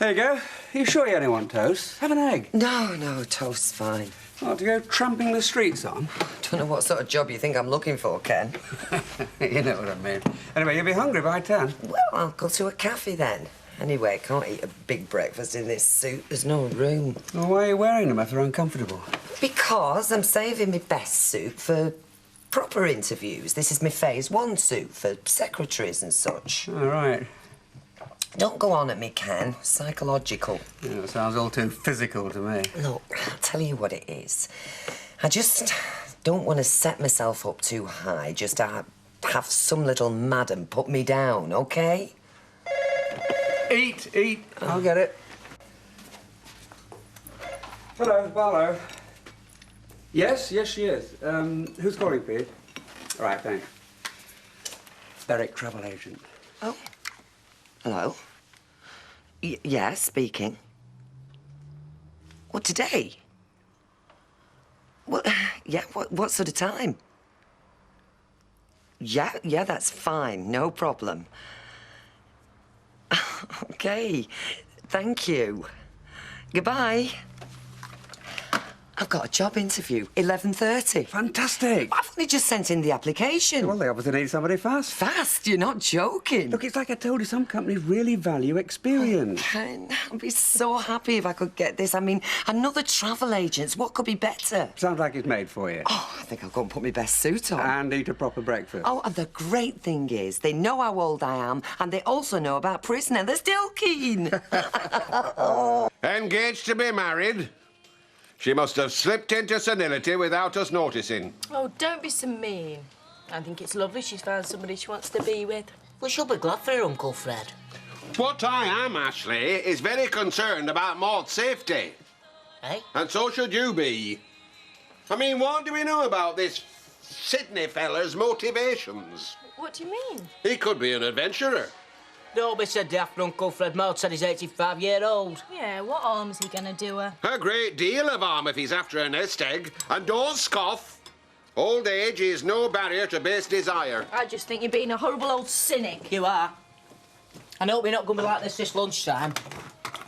There you go. Are you sure you only want toast? Have an egg. No, toast's fine. What, to go tramping the streets on? Don't know what sort of job you think I'm looking for, Ken. You know what I mean. Anyway, you'll be hungry by 10. Well, I'll go to a cafe then. Anyway, I can't eat a big breakfast in this suit. There's no room. Well, why are you wearing them if they're uncomfortable? Because I'm saving my best suit for proper interviews. This is my phase 1 suit for secretaries and such. All right. Don't go on at me, Ken. Psychological. Yeah, it sounds all too physical to me. Look, I'll tell you what it is. I just don't want to set myself up too high, just to have some little madam put me down, OK? Eat. I'll get it. Hello, Barlow. Yes, she is. Who's calling, please? All right, thanks. Berwick travel agent. Oh. Hello? Yeah, speaking. What, today? Well, yeah, what sort of time? Yeah, that's fine, no problem. OK, thank you. Goodbye. I've got a job interview, 11:30. Fantastic. I've only just sent in the application. Well, they obviously need somebody fast. Fast? You're not joking. Look, it's like I told you, some companies really value experience. Ken, I'd be so happy if I could get this. I mean, another travel agent. What could be better? Sounds like it's made for you. Oh, I think I'll go and put my best suit on. And eat a proper breakfast. Oh, and the great thing is, they know how old I am, and they also know about prisoner. They're still keen. Engaged to be married? She must have slipped into senility without us noticing. Oh, don't be so mean. I think it's lovely she's found somebody she wants to be with. Well, she'll be glad for her Uncle Fred. What I am, Ashley, is very concerned about Maud's safety. Eh? And so should you be. I mean, what do we know about this Sydney fella's motivations? What do you mean? He could be an adventurer. Don't be so daft, Uncle Fred. Maud said he's 85-year-old. Yeah, what harm's he gonna do her? A great deal of harm if he's after a nest egg. And don't scoff. Old age is no barrier to base desire. I just think you're being a horrible old cynic. You are. I hope we're not going to be like this lunchtime.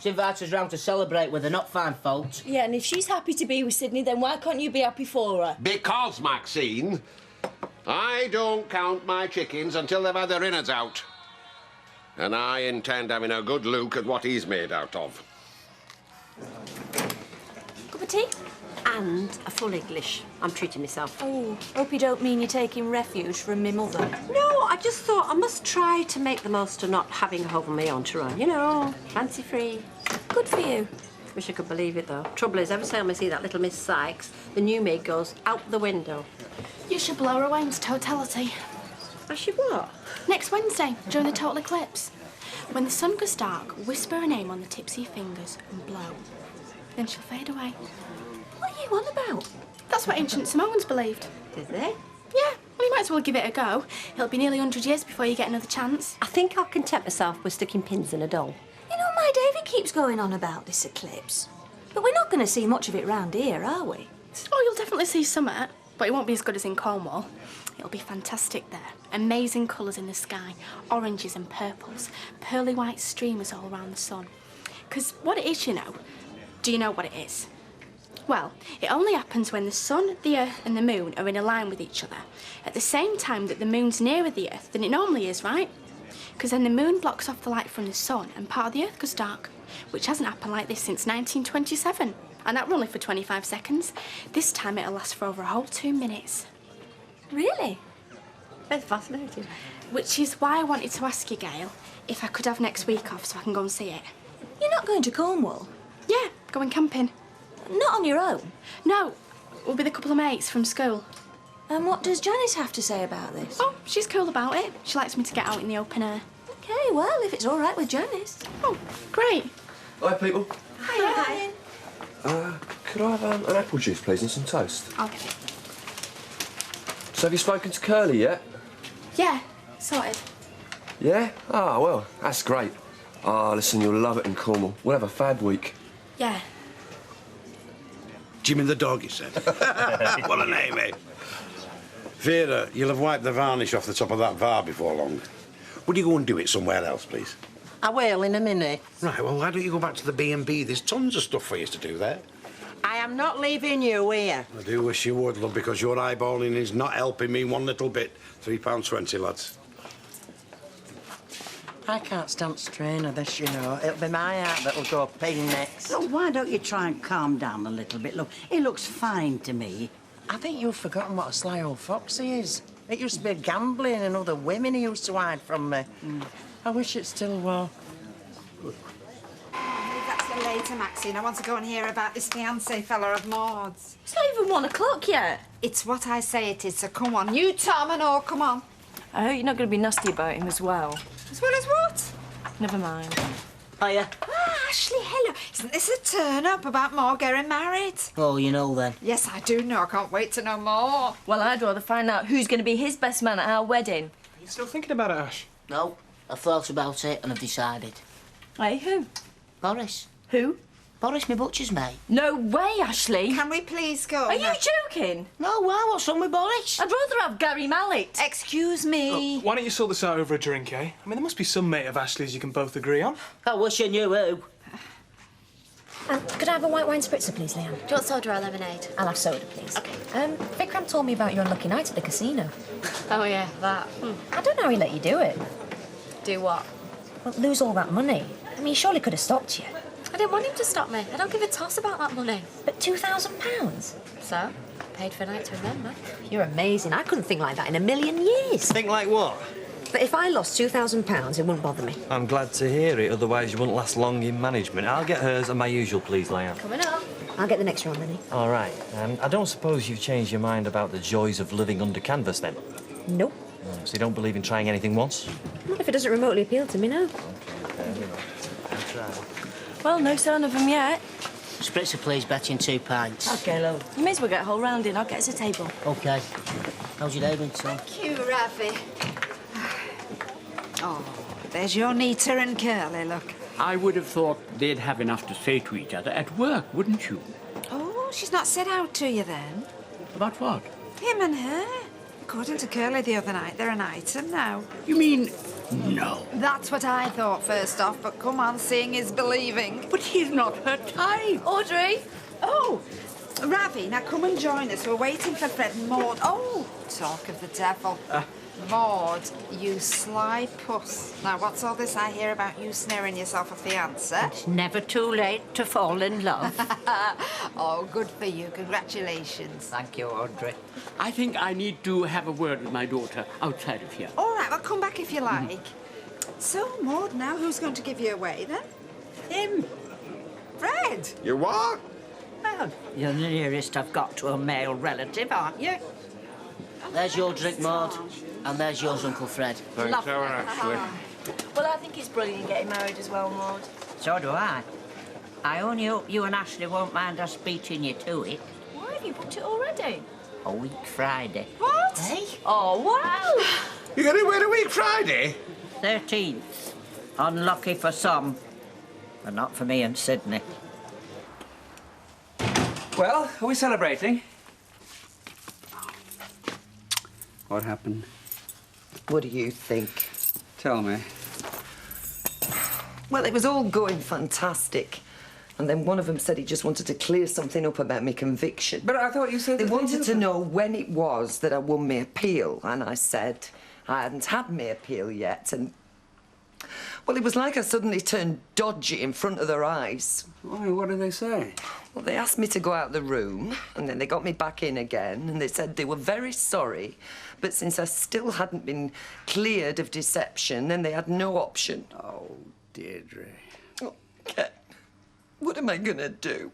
She invites us round to celebrate with her, not find fault. Yeah, and if she's happy to be with Sydney, then why can't you be happy for her? Because, Maxine, I don't count my chickens until they've had their innards out. And I intend having a good look at what he's made out of. Cup of tea? And a full English. I'm treating myself. Oh, hope you don't mean you're taking refuge from me mother. No, I just thought I must try to make the most of not having her over my own to run. You know, fancy-free. Good for you. Wish I could believe it, though. Trouble is, every time I see that little Miss Sykes, the new me goes out the window. You should blow her away into totality. I should what? Next Wednesday, during the total eclipse. When the sun goes dark, whisper her name on the tips of your fingers and blow. Then she'll fade away. What are you on about? That's what ancient Samoans believed. Did they? Yeah, well, you might as well give it a go. It'll be nearly 100 years before you get another chance. I think I'll content myself with sticking pins in a doll. You know, my David keeps going on about this eclipse. But we're not going to see much of it round here, are we? Oh, you'll definitely see some of it, but it won't be as good as in Cornwall. It'll be fantastic there. Amazing colours in the sky, oranges and purples, pearly white streamers all around the sun. 'Cause what it is, you know, do you know what it is? Well, it only happens when the sun, the earth and the moon are in a line with each other at the same time that the moon's nearer the earth than it normally is, right? 'Cause then the moon blocks off the light from the sun and part of the earth goes dark, which hasn't happened like this since 1927. And that were only for 25 seconds. This time it'll last for over a whole 2 minutes. Really? Very fascinating. Which is why I wanted to ask you, Gail, if I could have next week off so I can go and see it. You're not going to Cornwall? Yeah, going camping. Not on your own? No, we'll be the couple of mates from school. And what does Janice have to say about this? Oh, she's cool about it. She likes me to get out in the open air. OK, well, if it's all right with Janice. Oh, great. Hi, people. Hi. Could I have an apple juice, please, and some toast? I'll get it. So have you spoken to Curly yet? Yeah, sorted. Yeah? Ah, well, that's great. Ah, listen, you'll love it in Cornwall. We'll have a fab week. Yeah. Jimmy the dog, he said. What a name, eh? Vera, you'll have wiped the varnish off the top of that var before long. Would you go and do it somewhere else, please? I will in a minute. Right, well, why don't you go back to the B&B? There's tons of stuff for you to do there. I am not leaving you here. I do wish you would, love, because your eyeballing is not helping me one little bit. £3.20, lads. I can't stand strain of this, you know. It'll be my heart that'll go ping next. Look, why don't you try and calm down a little bit? Look, he looks fine to me. I think you've forgotten what a sly old fox he is. It used to be gambling and other women he used to hide from me. I wish it still were. Leave that till later, Maxine. I want to go and hear about this fiancé fella of Maud's. It's not even 1 o'clock yet. It's what I say it is, so come on. You, Tom, and all, come on. I hope you're not going to be nasty about him as well. As well as what? Never mind. Hiya. Ah, Ashley, hello. Isn't this a turn-up about Maud getting married? Oh, you know then. Yes, I do know. I can't wait to know more. Well, I'd rather find out who's going to be his best man at our wedding. Are you still thinking about it, Ash? No, I've thought about it and I've decided. Hey, who? Boris. Who? Boris, my butcher's mate. No way, Ashley. Can we please go? Are you joking? No, why? What's wrong with Boris? I'd rather have Gary Mallet. Excuse me. Why don't you sort this out over a drink, eh? I mean, there must be some mate of Ashley's you can both agree on. I wish I knew who. Could I have a white wine spritzer, please, Leanne? Do you want soda or lemonade? I'll have soda, please. OK. Vikram told me about your unlucky night at the casino. Oh, yeah, that. I don't know how he let you do it. Do what? Well, lose all that money. I mean, he surely could have stopped you. I didn't want him to stop me. I don't give a toss about that money. But £2,000? So, paid for a night to remember. You're amazing. I couldn't think like that in a million years. Think like what? But if I lost £2,000, it wouldn't bother me. I'm glad to hear it, otherwise you wouldn't last long in management. I'll get hers and my usual, please, Leanne. Coming up. I'll get the next one, Minnie. All right. I don't suppose you've changed your mind about the joys of living under canvas, then? Nope. So you don't believe in trying anything once? Not if it doesn't remotely appeal to me, no. Okay, I'll try. Well, no sign of him yet. Spritzer, please, Betty, and 2 pints. OK, love. You may as well get a whole round in. I'll get us a table. OK. How's your day been, Tom? Thank you, Ravi. Oh, there's your Nita and Curly, look. I would have thought they'd have enough to say to each other at work, wouldn't you? Oh, she's not said out to you then? About what? Him and her. According to Curly the other night, they're an item now. You mean... no. That's what I thought first off, but come on, seeing is believing. But he's not her type. Audrey! Oh, Ravi, now come and join us. We're waiting for Fred and Maud. Oh, talk of the devil. Maud, you sly puss. Now, what's all this I hear about you snaring yourself a fiancé? It's never too late to fall in love. Oh, good for you. Congratulations. Thank you, Audrey. I think I need to have a word with my daughter outside of here. All right, well, come back if you like. So, Maud, now who's going to give you away, then? Him. Fred. You what? Well, you're the nearest I've got to a male relative, aren't you? There's your drink, Maud. And there's yours, Uncle Fred. Thanks, Ashley. Well, I think it's brilliant getting married as well, Maud. So do I. I only hope you and Ashley won't mind us beating you to it. Why have you booked it already? A week Friday. What? Hey? Oh, wow. You're going to wait a week Friday? 13th. Unlucky for some, but not for me and Sydney. Well, are we celebrating? What happened? What do you think? Tell me. Well, it was all going fantastic. And then one of them said he just wanted to clear something up about my conviction. But I thought you said... They wanted to know when it was that I won my appeal. And I said I hadn't had my appeal yet. And, well, it was like I suddenly turned dodgy in front of their eyes. Why, what did they say? Well, they asked me to go out the room, and then they got me back in again, and they said they were very sorry, but since I still hadn't been cleared of deception, then they had no option. Oh, Deirdre. Okay. What am I gonna do?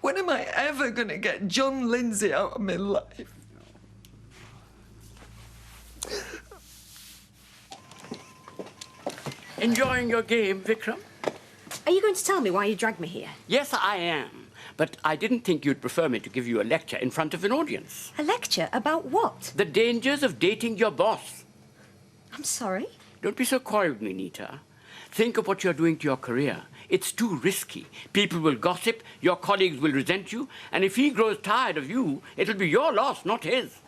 When am I ever gonna get John Lindsay out of my life? Enjoying your game, Vikram? Are you going to tell me why you dragged me here? Yes, I am. But I didn't think you'd prefer me to give you a lecture in front of an audience. A lecture about what? The dangers of dating your boss. I'm sorry? Don't be so coy with me, Nita. Think of what you're doing to your career. It's too risky. People will gossip, your colleagues will resent you, and if he grows tired of you, it'll be your loss, not his.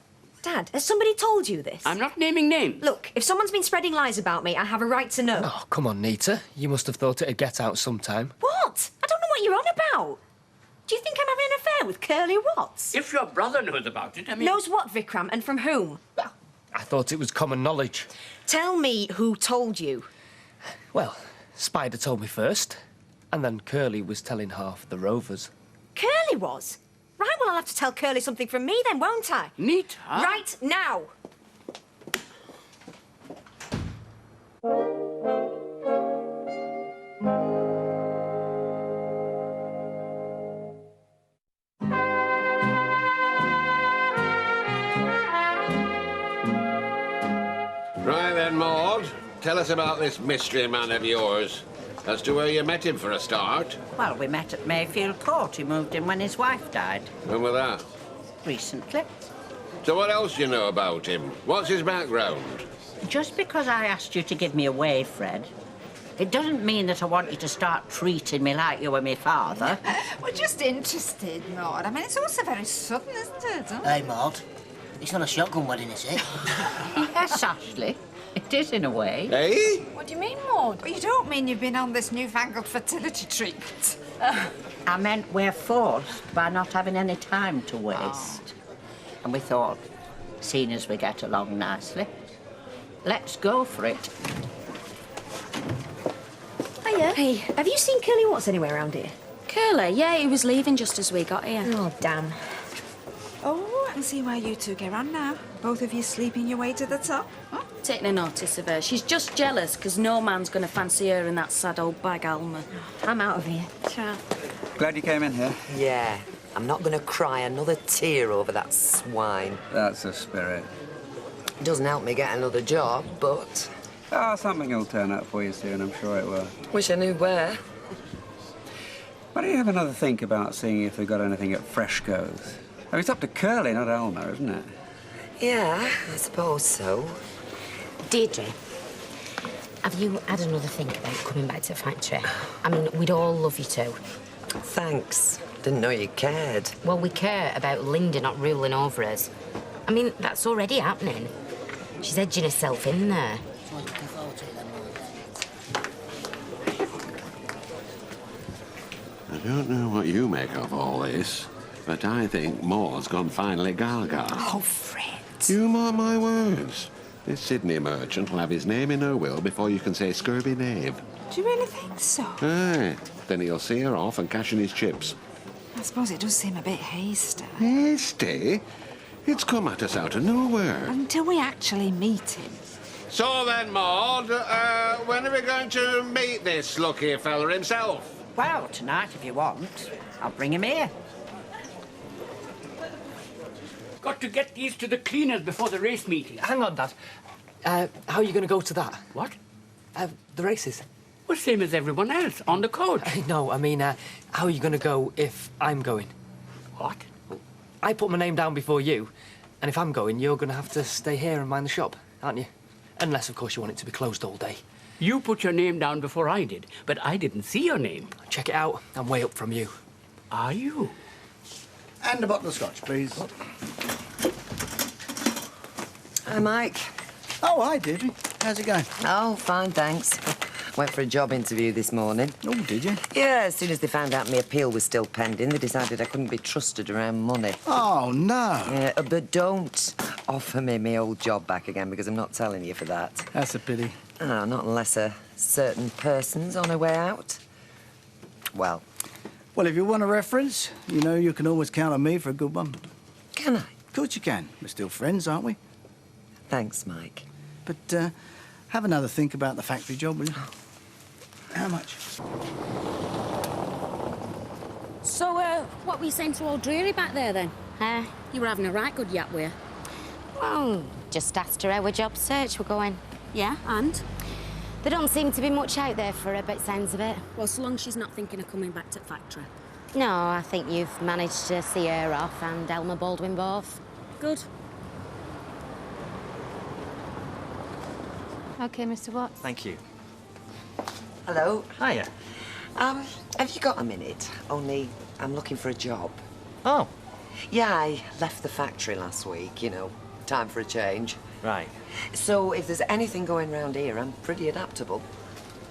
Dad, has somebody told you this? I'm not naming names. Look, if someone's been spreading lies about me, I have a right to know. Oh, come on, Nita. You must have thought it'd get out sometime. What? I don't know what you're on about. Do you think I'm having an affair with Curly Watts? If your brother knows about it, I mean... Knows what, Vikram, and from whom? I thought it was common knowledge. Tell me who told you. Well, Spider told me first, and then Curly was telling half the Rovers. Curly was? Right, well, I'll have to tell Curly something from me then, won't I? Nita? Right now. Right then, Maud. Tell us about this mystery man of yours. As to where you met him for a start. Well, we met at Mayfield Court. He moved in when his wife died. When was that? Recently. So what else do you know about him? What's his background? Just because I asked you to give me away, Fred, it doesn't mean that I want you to start treating me like you were my father. We're just interested, Maud. I mean, it's also very sudden, isn't it? Huh? Hey, Maud. It's not a shotgun wedding, is it? Yes, Ashley. It is in a way. Hey? What do you mean, Maud? Well, you don't mean you've been on this newfangled fertility treatment. I meant we're forced by not having any time to waste. Oh. And we thought, seeing as we get along nicely, let's go for it. Hiya. Hey, have you seen Curly Watts anywhere around here? Curly? Yeah, he was leaving just as we got here. Oh, damn. Oh, I can see why you two get on now. Both of you sleeping your way to the top. Huh? Taking a notice of her. She's just jealous because no man's going to fancy her and that sad old bag Alma. I'm out of here. Ciao. Glad you came in here. Yeah, I'm not going to cry another tear over that swine. That's the spirit. Doesn't help me get another job, but... Oh, something will turn up for you soon, I'm sure it will. Wish I knew where. Why don't you have another think about seeing if they've got anything at Fresco's? I mean, it's up to Curly, not Elmer, isn't it? Yeah, I suppose so. Deirdre, have you had another think about coming back to the factory? I mean, we'd all love you to. Thanks. Didn't know you cared. Well, we care about Linda not ruling over us. I mean, that's already happening. She's edging herself in there. I don't know what you make of all this, but I think Maud's gone finally gaga. Oh, Fred. You mark my words. This Sydney merchant will have his name in her will before you can say scurvy knave. Do you really think so? Aye. Then he'll see her off and cash in his chips. I suppose it does seem a bit hasty. Hasty? It's come at us out of nowhere. Until we actually meet him. So then, Maud, when are we going to meet this lucky fella himself? Well, tonight, if you want. I'll bring him here. Got to get these to the cleaners before the race meeting. Hang on, Dad. How are you going to go to that? What? The races. Well, same as everyone else, on the coach. No, I mean, how are you going to go if I'm going? What? I put my name down before you, and if I'm going, you're going to have to stay here and mind the shop, aren't you? Unless, of course, you want it to be closed all day. You put your name down before I did, but I didn't see your name. Check it out. I'm way up from you. Are you? And a bottle of scotch, please. Hi, Mike. Oh, hi, Deirdre. How's it going? Oh, fine, thanks. Went for a job interview this morning. Oh, did you? Yeah, as soon as they found out my appeal was still pending, they decided I couldn't be trusted around money. Oh, no. Yeah, but don't offer me my old job back again, because I'm not telling you for that. That's a pity. Oh, not unless a certain person's on her way out. Well... Well, if you want a reference, you know you can always count on me for a good one. Can I? Of course you can. We're still friends, aren't we? Thanks, Mike. But, have another think about the factory job, will you? How much? So, what were you saying to old Dreary back there, then? You were having a right good yap with her. Well, just asked her how her job search were going. Yeah, and? There don't seem to be much out there for her, by the sounds of it. Well, so long as she's not thinking of coming back to the factory. No, I think you've managed to see her off and Elmer Baldwin both. Good. OK, Mr. Watts. Thank you. Hello. Hiya. Have you got a minute? Only I'm looking for a job. Oh. Yeah, I left the factory last week, you know. Time for a change. Right. So, if there's anything going round here, I'm pretty adaptable.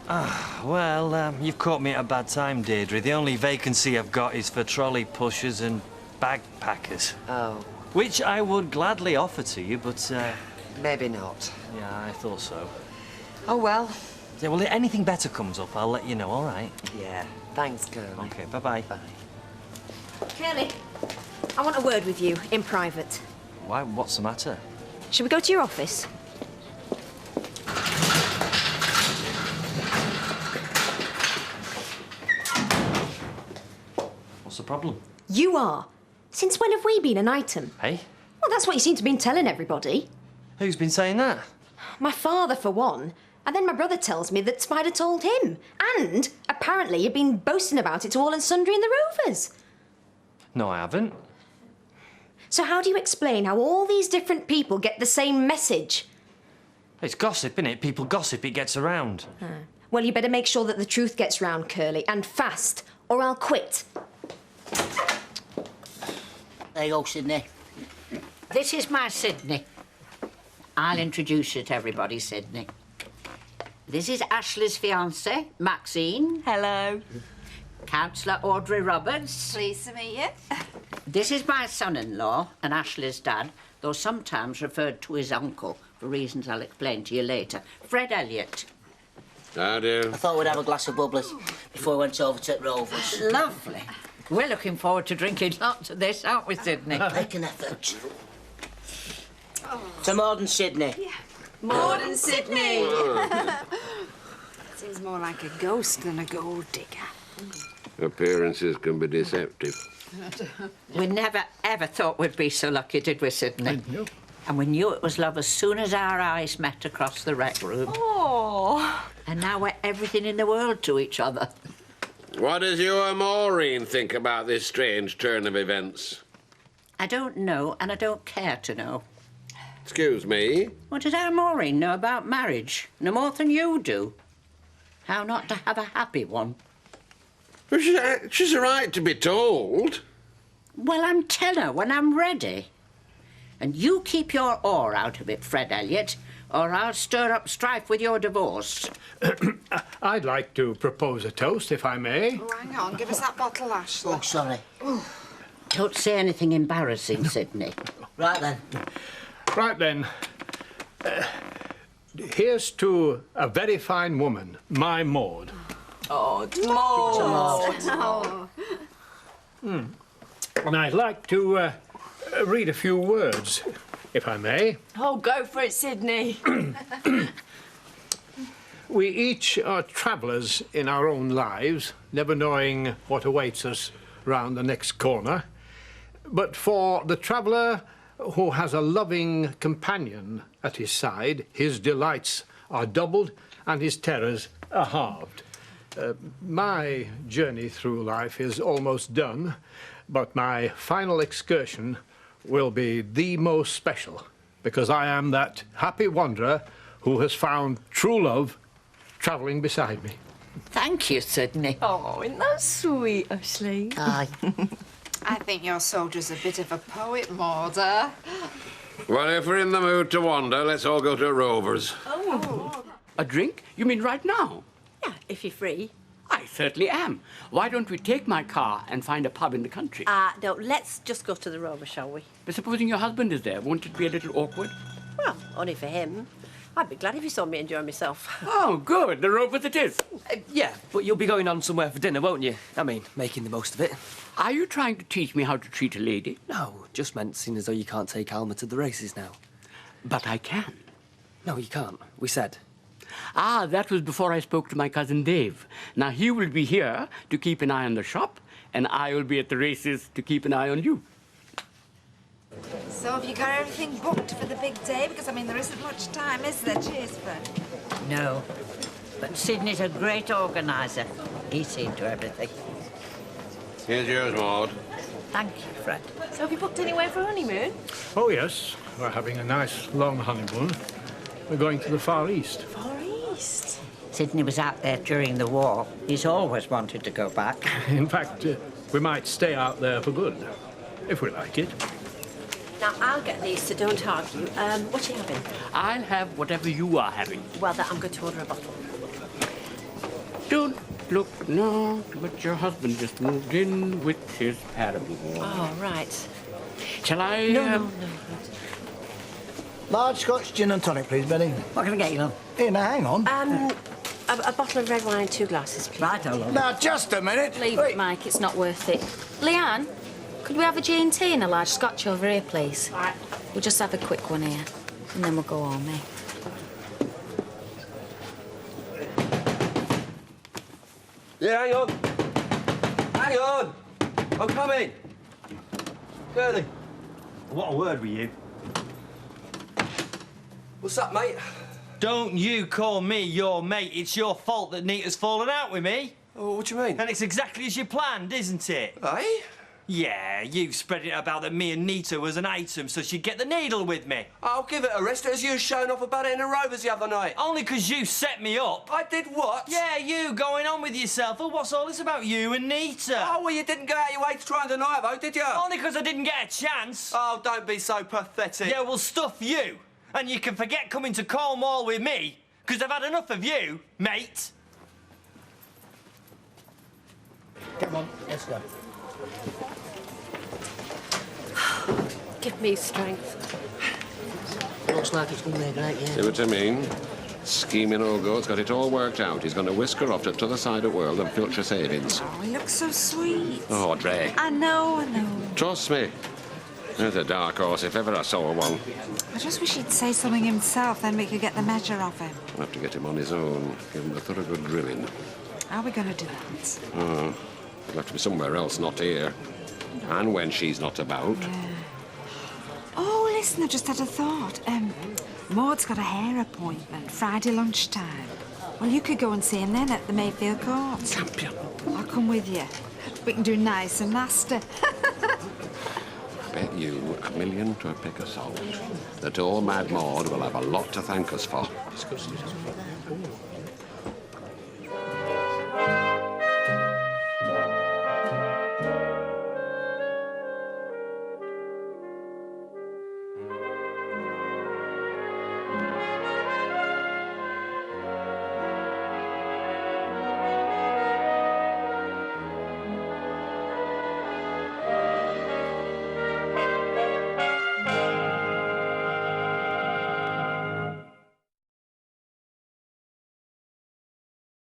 Well, you've caught me at a bad time, Deirdre. The only vacancy I've got is for trolley pushers and bag packers. Oh. Which I would gladly offer to you, but... Maybe not. Yeah, I thought so. Oh, well. Yeah, well, if anything better comes up, I'll let you know, all right? Yeah. Thanks, Curly. OK, bye-bye. Bye. Curly, I want a word with you, in private. Why? What's the matter? Shall we go to your office? What's the problem? You are. Since when have we been an item? Hey? Well, that's what you seem to have been telling everybody. Who's been saying that? My father, for one. And then my brother tells me that Spider told him. And apparently you've been boasting about it to all and sundry in the Rovers. No, I haven't. So how do you explain how all these different people get the same message? It's gossip, innit? People gossip, it gets around. Well, you better make sure that the truth gets round, Curly, and fast, or I'll quit. There you go, Sydney. This is my Sydney. I'll introduce you to everybody, Sydney. This is Ashley's fiancée, Maxine. Hello. Councillor Audrey Roberts. Pleased to meet you. This is my son-in-law and Ashley's dad, though sometimes referred to as uncle, for reasons I'll explain to you later. Fred Elliott. How do? I thought we'd have a glass of bubblies before we went over to Rovers. Lovely. We're looking forward to drinking lots of this, aren't we, Sydney? Make an effort. To Maud and Sydney. Yeah. Maud and Sydney. Seems more like a ghost than a gold digger. Appearances can be deceptive. We never, ever thought we'd be so lucky, did we, Sydney? No. And we knew it was love as soon as our eyes met across the rec room. Oh. And now we're everything in the world to each other. What does you and Maureen think about this strange turn of events? I don't know, and I don't care to know. Excuse me? What did our Maureen know about marriage? No more than you do. How not to have a happy one. Well, she's a right to be told. Well, I'm telling her when I'm ready. And you keep your oar out of it, Fred Elliott, or I'll stir up strife with your divorce. I'd like to propose a toast, if I may. Oh, hang on. Give us that bottle, Ashley. Oh, sorry. Don't say anything embarrassing, Sydney. Right then. Right then. Here's to a very fine woman, my Maud. Oh, Maud. Oh. And I'd like to read a few words, if I may. Oh, go for it, Sydney. We each are travellers in our own lives, never knowing what awaits us round the next corner. But for the traveller who has a loving companion at his side, his delights are doubled and his terrors are halved. My journey through life is almost done, but my final excursion will be the most special, because I am that happy wanderer who has found true love travelling beside me. Thank you, Sydney. Oh, isn't that sweet, Ashley? Aye. I think your soldier's a bit of a poet, Maud. Huh? Well, if we're in the mood to wander, let's all go to Rovers. Oh. A drink? You mean right now? Yeah, if you're free. I certainly am. Why don't we take my car and find a pub in the country? No, let's just go to the Rover, shall we? But supposing your husband is there, won't it be a little awkward? Well, only for him. I'd be glad if he saw me enjoying myself. Oh, good. The Rovers it is. Yeah, but you'll be going on somewhere for dinner, won't you? I mean, making the most of it. Are you trying to teach me how to treat a lady? No, just meant seeing as though you can't take Alma to the races now. But I can. No, you can't. We said. Ah, that was before I spoke to my cousin Dave. Now, he will be here to keep an eye on the shop, and I will be at the races to keep an eye on you. So have you got everything booked for the big day? Because, I mean, there isn't much time, is there? Cheers, Fred. No. But Sydney's a great organiser. He's seen to everything. Here's yours, Maud. Thank you, Fred. So have you booked anywhere for a honeymoon? Oh, yes. We're having a nice, long honeymoon. We're going to the Far East. Far East? Sydney was out there during the war. He's always wanted to go back. In fact, we might stay out there for good, if we like it. Now, I'll get these, so don't argue. What are you having? I'll have whatever you are having. Well, then I'm going to order a bottle. Don't look now, but your husband just moved in with his paramour. Oh, right. Shall I... No. Large Scotch gin and tonic, please, Benny. What can I get you, love? Here, now, hang on. A bottle of red wine and 2 glasses, please. Right, love. Now, just a minute. Leave it, Mike. It's not worth it. Leanne, could we have a G&T and a large Scotch over here, please? All right. We'll just have a quick one here, and then we'll go home, eh? Yeah, hang on. Hang on. I'm coming. Curly. What a word with you. What's up, mate? Don't you call me your mate. It's your fault that Nita's fallen out with me. Oh, what do you mean? And it's exactly as you planned, isn't it? Eh? Yeah, you spread it about that me and Nita was an item so she'd get the needle with me. I'll give it a rest as you showing off about it in the Rovers the other night. Only 'cause you set me up. I did what? Yeah, you going on with yourself. Oh, what's all this about you and Nita? Oh, well, you didn't go out your way to try and deny it, though, did you? Only 'cause I didn't get a chance. Oh, don't be so pathetic. Yeah, well, stuff you. And you can forget coming to Cornwall with me, 'cause I've had enough of you, mate. Come on, let's go. Give me strength. Looks like it's going to be a great year. See what I mean? Scheming old goat's got it all worked out. He's going to whisk her off to the other side of the world and filch her savings. Oh, he looks so sweet. Oh, Dre. I know. Trust me. There's a dark horse if ever I saw one. I just wish he'd say something himself, then we could get the measure of him. I'll have to get him on his own. Give him a thorough good drilling. How are we going to do that? Oh, he'll have to be somewhere else, not here. And when she's not about. Yeah. Oh, listen, I just had a thought. Maud's got a hair appointment Friday lunchtime. Well, you could go and see him then at the Mayfield Court. Champion. I'll come with you. We can do nice and nasty. I bet you $1 million to a peck of salt that old Mad Maud will have a lot to thank us for.